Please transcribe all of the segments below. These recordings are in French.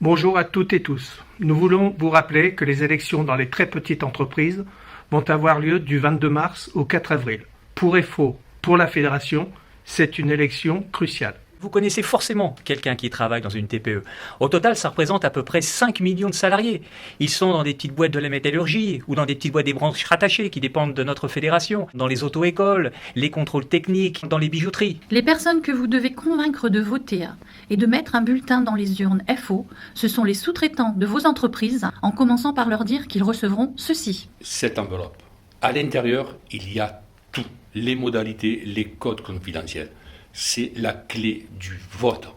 Bonjour à toutes et tous. Nous voulons vous rappeler que les élections dans les très petites entreprises vont avoir lieu du 22 mars au 4 avril. Pour EFO, pour la fédération, c'est une élection cruciale. Vous connaissez forcément quelqu'un qui travaille dans une TPE. Au total, ça représente à peu près 5 millions de salariés. Ils sont dans des petites boîtes de la métallurgie ou dans des petites boîtes des branches rattachées qui dépendent de notre fédération, dans les auto-écoles, les contrôles techniques, dans les bijouteries. Les personnes que vous devez convaincre de voter et de mettre un bulletin dans les urnes FO, ce sont les sous-traitants de vos entreprises, en commençant par leur dire qu'ils recevront ceci. Cette enveloppe, à l'intérieur, il y a tout, les modalités, les codes confidentiels. C'est la clé du vote.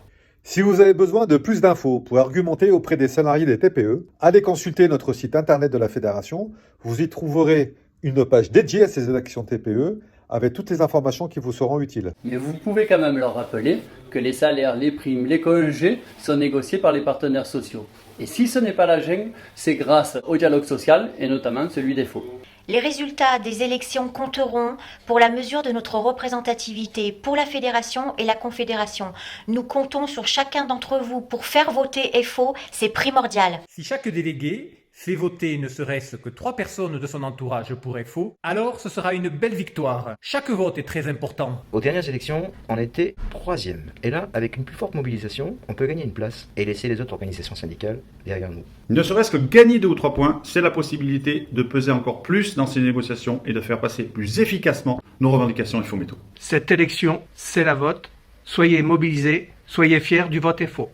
Si vous avez besoin de plus d'infos pour argumenter auprès des salariés des TPE, allez consulter notre site internet de la Fédération. Vous y trouverez une page dédiée à ces élections TPE avec toutes les informations qui vous seront utiles. Mais vous pouvez quand même leur rappeler que les salaires, les primes, les congés sont négociés par les partenaires sociaux. Et si ce n'est pas la gêne, c'est grâce au dialogue social et notamment celui des faux. Les résultats des élections compteront pour la mesure de notre représentativité pour la fédération et la confédération. Nous comptons sur chacun d'entre vous pour faire voter FO, c'est primordial. Si chaque délégué fait voter ne serait-ce que 3 personnes de son entourage pour FO, alors ce sera une belle victoire. Chaque vote est très important. Aux dernières élections, on était 3e. Et là, avec une plus forte mobilisation, on peut gagner une place et laisser les autres organisations syndicales derrière nous. Ne serait-ce que gagner 2 ou 3 points, c'est la possibilité de peser encore plus dans ces négociations et de faire passer plus efficacement nos revendications FO métaux. Cette élection, c'est la vôtre. Soyez mobilisés, soyez fiers du vote FO.